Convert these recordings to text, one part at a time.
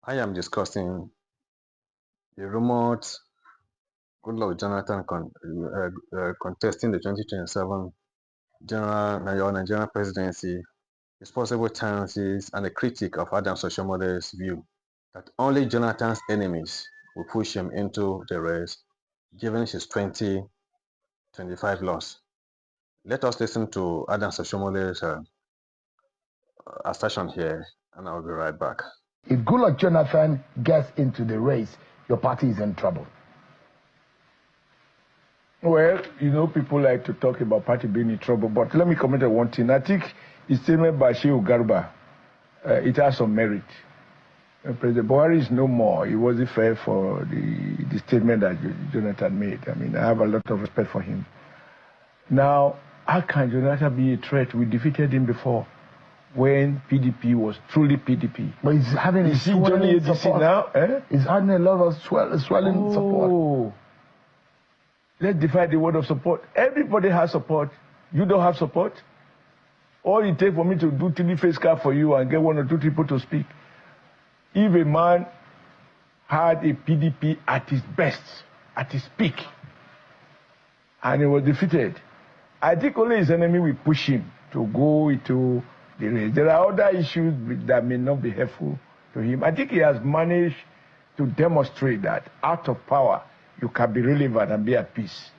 I am discussing the rumored Goodluck Jonathan contesting the 2027 Nigerian presidency, his possible chances, and a critique of Adams Oshiomhole's view that only Jonathan's enemies will push him into the race, given his 2025 loss. Let us listen to Adams Oshiomhole's assertion here, and I'll be right back. If Goodluck Jonathan gets into the race, your party is in trouble. Well, people like to talk about party being in trouble, but let me comment on one thing. I think the statement by Shehu Garba, it has some merit. President Buhari is no more. It wasn't fair for the statement that Jonathan made. I mean, I have a lot of respect for him. Now, how can Jonathan be a threat? We defeated him before when PDP was truly PDP. But he's having a swelling support now. Eh? He's having a lot of swelling support. Let's divide the word of support. Everybody has support. You don't have support. All it takes for me to do 3-face card for you and get 1 or 2 people to speak. If a man had a PDP at his best, at his peak, and he was defeated, I think only his enemy will push him to go into the race. There are other issues that may not be helpful to him. I think he has managed to demonstrate that out of power, you can be relevant and be at peace.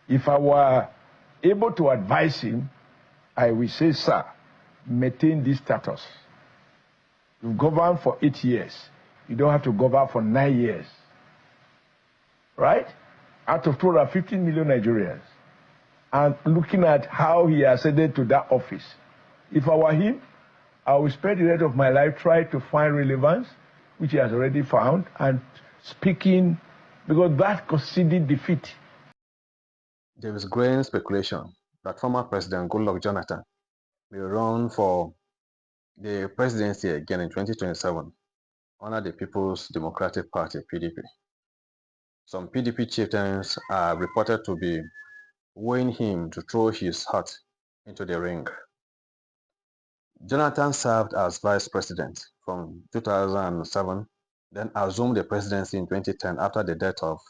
If I were able to advise him, I will say, sir, maintain this status. You govern for 8 years. You don't have to govern for 9 years. Right? Out of 215 million Nigerians. And looking at how he ascended to that office. If I were him, I would spend the rest of my life trying to find relevance, which he has already found, and speaking, because that conceded defeat. There is growing speculation that former President Goodluck Jonathan may run for the presidency again in 2027 under the People's Democratic Party, PDP. Some PDP chieftains are reported to be wooing him to throw his hat into the ring. Jonathan served as vice president from 2007, then assumed the presidency in 2010 after the death of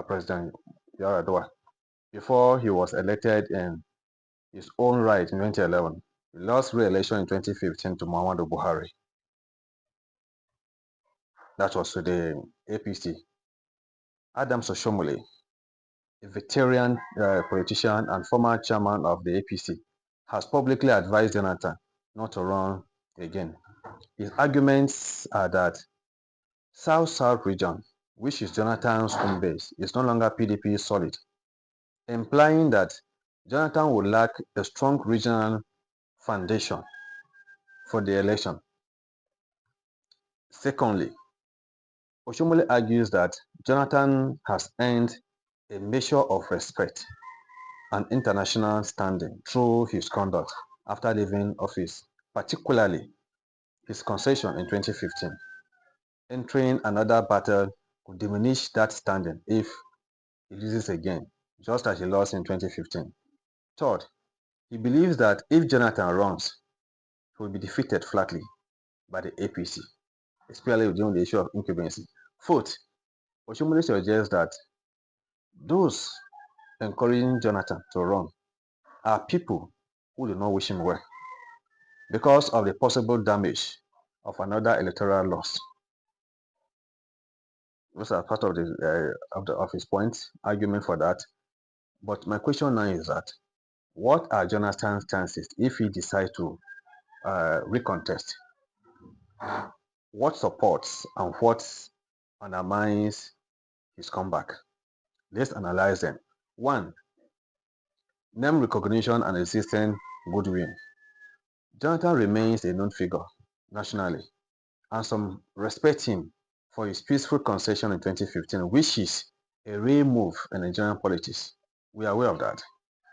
President Yar'Adua, before he was elected in his own right in 2011. He lost re-election in 2015 to Muhammadu Buhari. That was to the APC. Adams Oshiomhole, a veteran politician and former chairman of the APC, has publicly advised Jonathan not to run again. His arguments are that South-South region, which is Jonathan's home base, is no longer PDP solid, implying that Jonathan would lack a strong regional foundation for the election. Secondly, Oshiomhole argues that Jonathan has earned a measure of respect and international standing through his conduct after leaving office, particularly his concession in 2015. Entering another battle could diminish that standing if he loses again, just as he lost in 2015. Third, he believes that if Jonathan runs, he will be defeated flatly by the APC, especially during the issue of incumbency. Fourth, Oshiomhole suggests that those encouraging Jonathan to run are people who do not wish him well because of the possible damage of another electoral loss. Those are part of his points, argument for that. But my question now is that what are Jonathan's chances if he decides to recontest? What supports and what undermines his comeback? Let's analyze them. 1. Name recognition and existing goodwill. Jonathan remains a known figure nationally, and some respect him for his peaceful concession in 2015, which is a rare move in Nigerian politics. We are aware of that.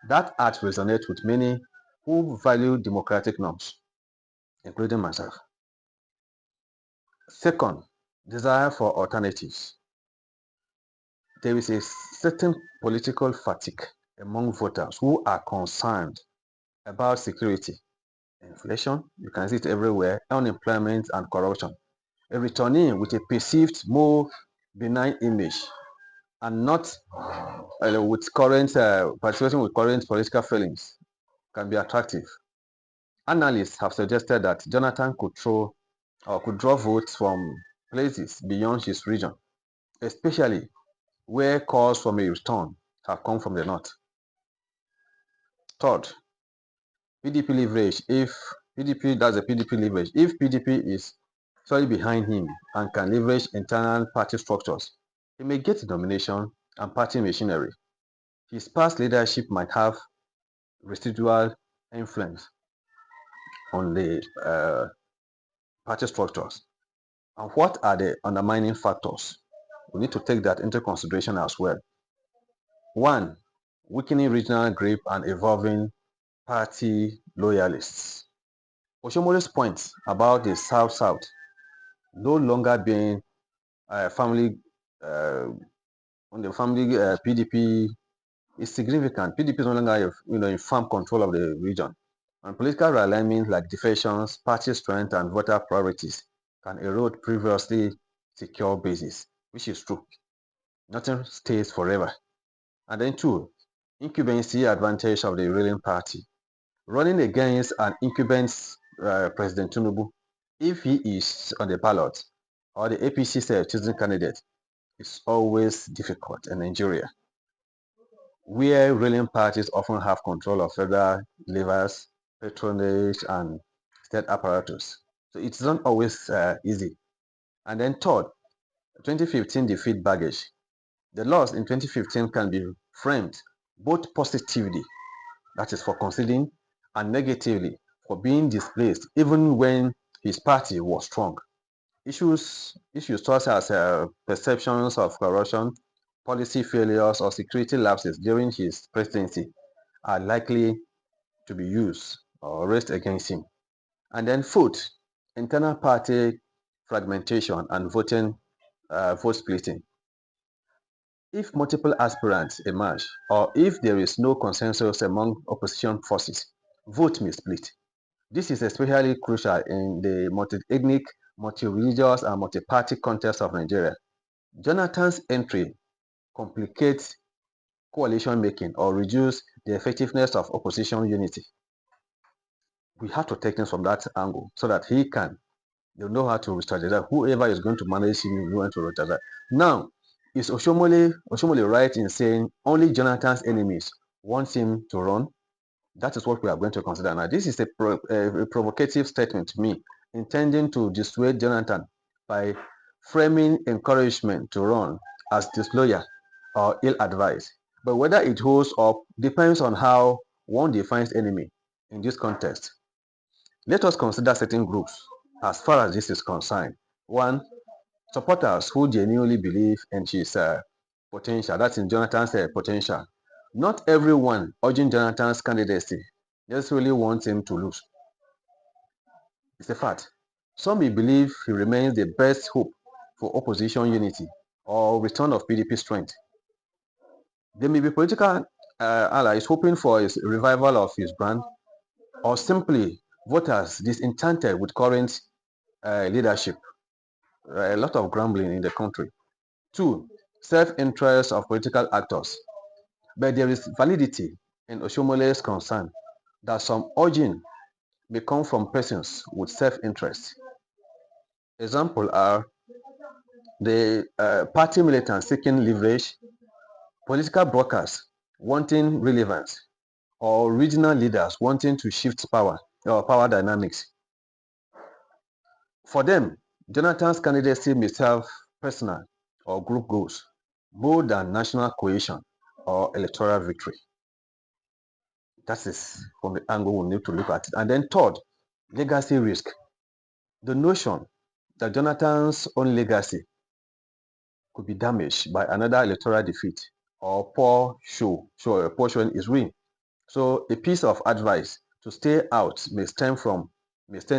That act resonates with many who value democratic norms, including myself. Second, desire for alternatives. There is a certain political fatigue among voters who are concerned about security, inflation, you can see it everywhere, unemployment and corruption. a returnee with a perceived more benign image and not with current participating with current political feelings can be attractive. Analysts have suggested that Jonathan could draw votes from places beyond his region, especially where calls from a return have come from the north. Third, PDP leverage. If PDP does a PDP leverage, if PDP is solely behind him and can leverage internal party structures, he may get the nomination and party machinery. His past leadership might have residual influence on the party structures. And what are the undermining factors? We need to take that into consideration as well. One, weakening regional grip and evolving party loyalists. Oshomole's point about the South-South no longer being family on the family PDP is significant. PDP is no longer in firm control of the region. And political realignment like defections, party strength, and voter priorities can erode previously secure bases, which is true. Nothing stays forever. And then two, incumbency advantage of the ruling party. Running against an incumbent President Tinubu, if he is on the ballot, or the APC choosing candidate, is always difficult in Nigeria, where ruling parties often have control of federal levers, patronage, and state apparatus. So it's not always easy. And then third, 2015 defeat baggage. The loss in 2015 can be framed both positively, that is for conceding, and negatively for being displaced, even when his party was strong. Issues such as perceptions of corruption, policy failures, or security lapses during his presidency are likely to be used or raised against him. And then fourth, internal party fragmentation and vote splitting. If multiple aspirants emerge, or if there is no consensus among opposition forces, vote may split. This is especially crucial in the multi-ethnic, multi-religious, and multi-party context of Nigeria. Jonathan's entry complicates coalition making or reduce the effectiveness of opposition unity. We have to take things from that angle so that he can know how to strategize. Whoever is going to manage him is going to strategize. Now, is Oshiomhole right in saying only Jonathan's enemies want him to run? That is what we are going to consider now. This is a provocative statement to me, intending to dissuade Jonathan by framing encouragement to run as disloyal or ill-advised. But whether it holds up depends on how one defines enemy in this context. Let us consider certain groups as far as this is concerned. One, supporters who genuinely believe in his potential, that's in Jonathan's potential. Not everyone urging Jonathan's candidacy necessarily wants him to lose. It's a fact. Some may believe he remains the best hope for opposition unity or return of PDP strength. There may be political allies hoping for a revival of his brand, or simply voters disenchanted with current leadership. A lot of grumbling in the country. Two, self-interest of political actors. But there is validity in Oshiomole's concern that some urging may come from persons with self-interest. Examples are the party militants seeking leverage, political brokers wanting relevance, or regional leaders wanting to shift power or power dynamics. For them, Jonathan's candidacy may serve personal or group goals more than national cohesion or electoral victory. That is from the angle we need to look at it. And then third, legacy risk. The notion that Jonathan's own legacy could be damaged by another electoral defeat or poor showing is real. So a piece of advice to stay out may stem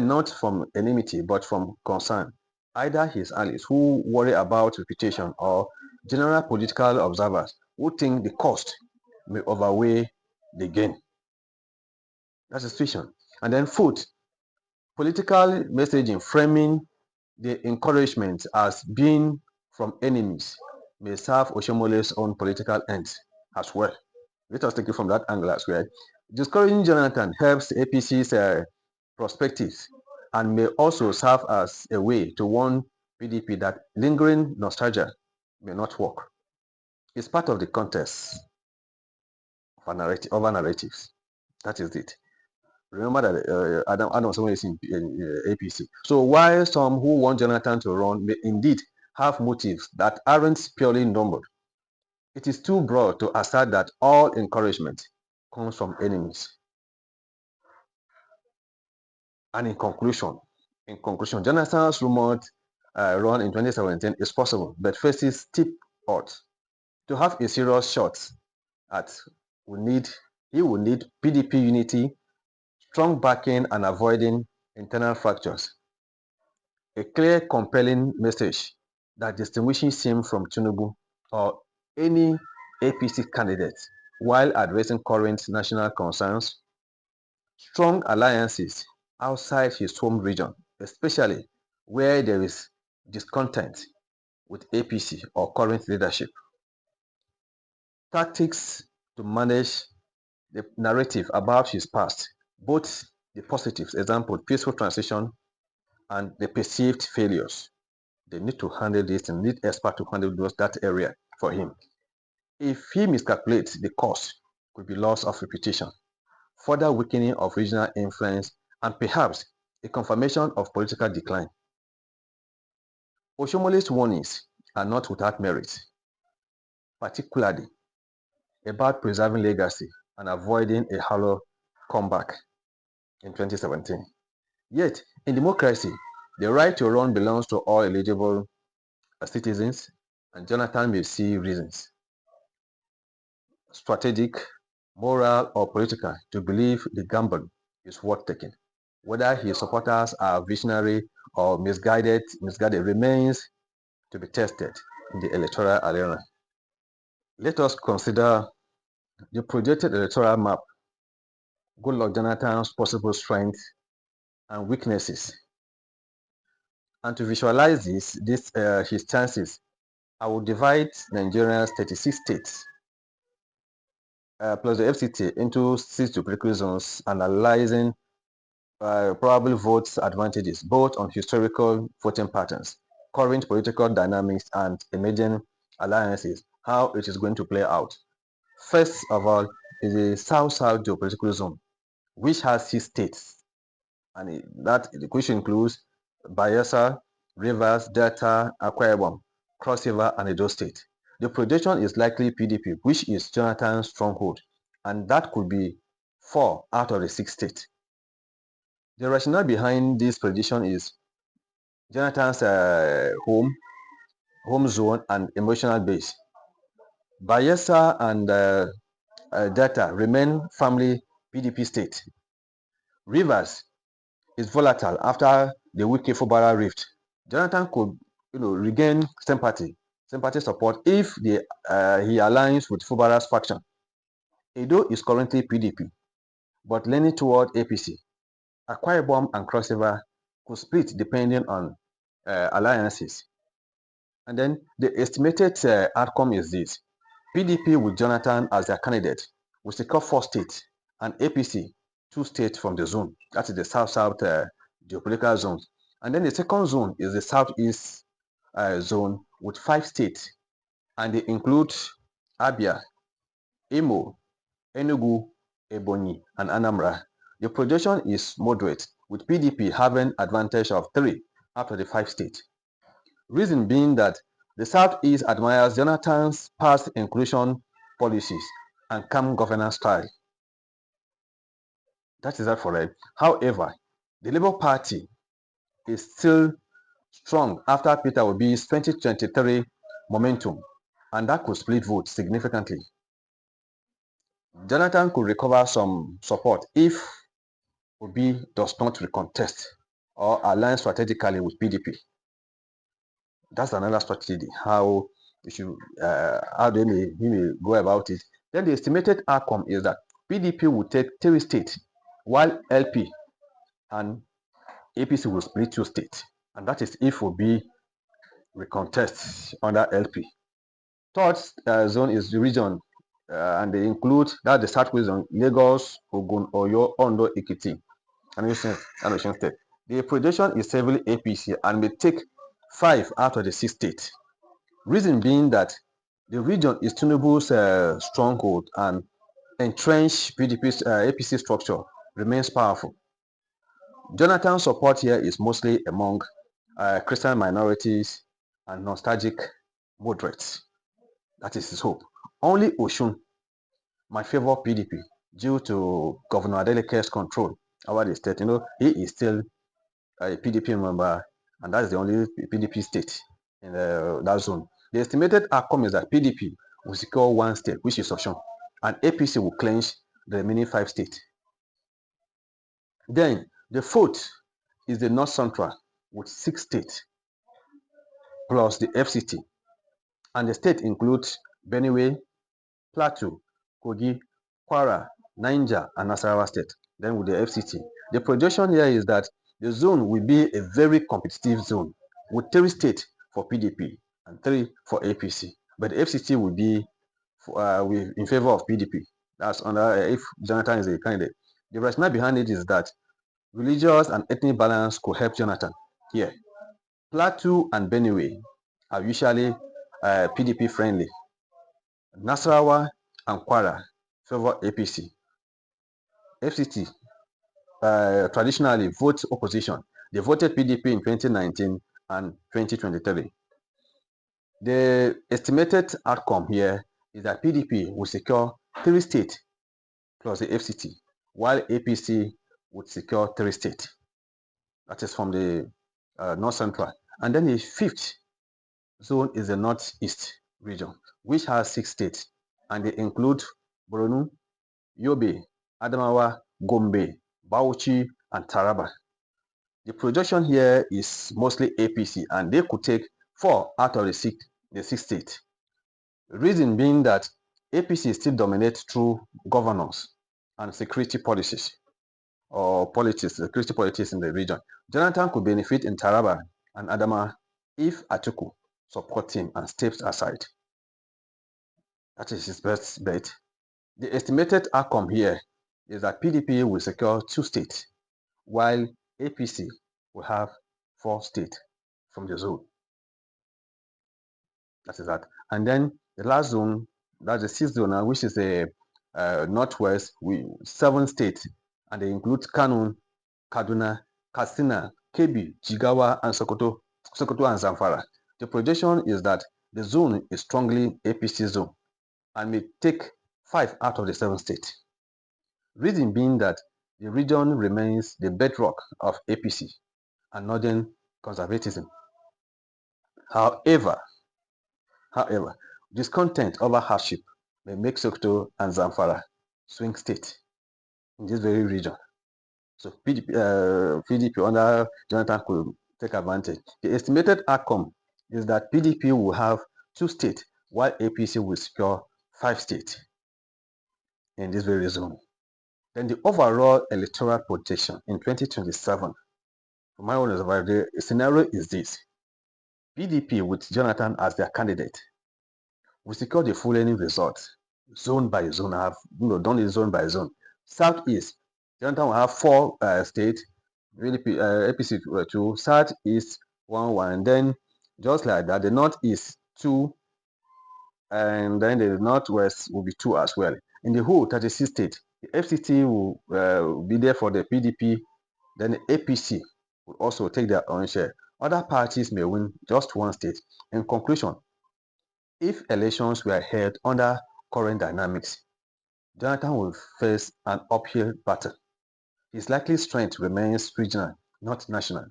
not from enmity but from concern. Either his allies who worry about reputation or general political observers who think the cost may outweigh the gain. That's the situation. And then fourth, political messaging framing the encouragement as being from enemies may serve Oshiomole's own political ends as well. Let us take it from that angle as well. Discouraging Jonathan helps APC's perspectives and may also serve as a way to warn PDP that lingering nostalgia may not work. It's part of the contest of over narratives. That is it. Remember that Adams Oshiomhole is in APC. So while some who want Jonathan to run may indeed have motives that aren't purely numbered, it is too broad to assert that all encouragement comes from enemies. And in conclusion, Jonathan's rumored run in 2017 is possible, but faces steep odds. To have a serious shot at, he will need PDP unity, strong backing, and avoiding internal fractures. A clear, compelling message that distinguishes him from Tinubu or any APC candidate while addressing current national concerns. Strong alliances outside his home region, especially where there is discontent with APC or current leadership. Tactics to manage the narrative about his past, both the positives, example, peaceful transition, and the perceived failures. They need to handle this and need experts to handle that area for him. If he miscalculates, the cost could be loss of reputation, further weakening of regional influence, and perhaps a confirmation of political decline. Oshiomole's warnings are not without merit, particularly about preserving legacy and avoiding a hollow comeback in 2017. Yet, in democracy, the right to run belongs to all eligible citizens, and Jonathan may see reasons, strategic, moral, or political, to believe the gamble is worth taking. Whether his supporters are visionary or misguided remains to be tested in the electoral arena. Let us consider the projected electoral map, Goodluck Jonathan's possible strengths and weaknesses. And to visualize his chances, I will divide Nigeria's 36 states plus the FCT into 6 geographical zones, analyzing probable votes advantages, both on historical voting patterns, current political dynamics, and emerging alliances, how it is going to play out. First of all is the South-South geopolitical zone, which has 6 states, and which includes Bayelsa, Rivers, Delta, Akwa Ibom, Cross River, and Edo State. The projection is likely PDP, which is Jonathan's stronghold, and that could be 4 out of the 6 states. The rationale behind this prediction is Jonathan's home zone, and emotional base. Bayelsa and Delta remain firmly PDP state. Rivers is volatile after the Wike Fubara rift. Jonathan could, regain sympathy support if he aligns with Fubara's faction. Edo is currently PDP, but leaning toward APC. Akwa Ibom and Cross River could split depending on alliances. And then the estimated outcome is this: PDP with Jonathan as their candidate will secure 4 states, and APC 2 states from the zone. That is the South-South geopolitical zones. And then the second zone is the Southeast zone with 5 states, and they include Abia, Imo, Enugu, Ebonyi, and Anambra. The projection is moderate, with PDP having advantage of 3 out of the 5 states. Reason being that the Southeast admires Jonathan's past inclusion policies and calm governance style. That is that for it. However, the Labour Party is still strong after Peter Obi's 2023 momentum, and that could split votes significantly. Jonathan could recover some support if Obi does not recontest or align strategically with PDP. That's another strategy, how he may go about it. Then the estimated outcome is that PDP will take 3 states, while LP and APC will split 2 states. and that is if Obi recontest under LP. Third zone is the region, and they include that the southwest zone: Lagos, Ogun, Oyo, Ondo, Ekiti, and Osun State. The projection is heavily APC and may take 5 out of the 6 states. Reason being that the region is Tinubu's stronghold, and entrenched PDP's APC structure remains powerful. Jonathan's support here is mostly among Christian minorities and nostalgic moderates. That is his hope. Only Oshun might favor PDP due to Governor Adeleke's control over the state. He is still a PDP member, and that's the only PDP state in that zone. The estimated outcome is that PDP will secure 1 state, which is Osun, and APC will clinch the remaining 5 states. Then the fourth is the North Central with 6 states plus the FCT, and the state includes Benue, Plateau, Kogi, Kwara, Niger, and Nasarawa State. Then with the FCT, the projection here is that the zone will be a very competitive zone with 3 states for PDP and 3 for APC. But the FCT will be in favor of PDP. That's under if Jonathan is a candidate. The rationale behind it is that religious and ethnic balance could help Jonathan here. Plateau and Benue are usually PDP friendly. Nasarawa and Kwara favor APC. FCT traditionally votes opposition. They voted PDP in 2019 and 2023. The estimated outcome here is that PDP will secure 3 states plus the FCT, while APC would secure 3 states. That is from the North Central. And then the fifth zone is the Northeast region, which has 6 states, and they include Borno, Yobe, Adamawa, Gombe, Bauchi, and Taraba. The projection here is mostly APC, and they could take 4 out of the 6 states. Reason being that APC still dominates through governance and security policies or politics, security politics in the region. Jonathan could benefit in Taraba and Adama if Atiku supports him and steps aside. That is his best bet. The estimated outcome here is that PDP will secure 2 states, while APC will have 4 states from the zone. That is that. And then the last zone, that's the 6th zone, which is the northwest, with 7 states, and they include Kano, Kaduna, Katsina, Kebbi, Jigawa, and Sokoto and Zamfara. The projection is that the zone is strongly APC zone and may take 5 out of the 7 states. Reason being that the region remains the bedrock of APC and northern conservatism. However, discontent over hardship may make Sokoto and Zamfara swing states in this very region. So PDP under Jonathan could take advantage. The estimated outcome is that PDP will have 2 states, while APC will secure 5 states in this very zone. Then the overall electoral projection in 2027, from my own observation, the scenario is this: PDP with Jonathan as their candidate will secure the following results, zone by zone. I have done it zone by zone. Southeast, Jonathan will have 4 states, APC 2, Southeast 1, and then just like that, the Northeast 2, and then the Northwest will be 2 as well. In the whole 36 states, the FCT will be there for the PDP, then the APC will also take their own share. Other parties may win just 1 state. In conclusion, if elections were held under current dynamics, Jonathan will face an uphill battle. His likely strength remains regional, not national.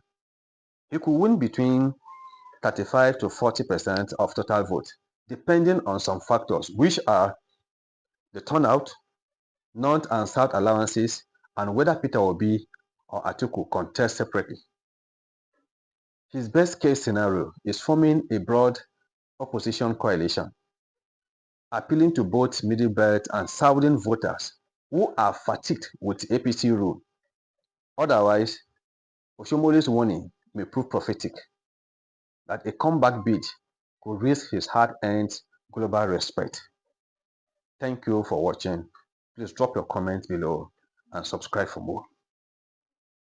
He could win between 35 to 40% of total votes, depending on some factors, which are the turnout, North and South allowances, and whether Peter Obi or Atiku contest separately. His best case scenario is forming a broad opposition coalition, appealing to both Middle Belt and Southern voters who are fatigued with APC rule. Otherwise, Oshiomhole's warning may prove prophetic, that a comeback bid could raise his hard-earned global respect. Thank you for watching. Please drop your comment below and subscribe for more.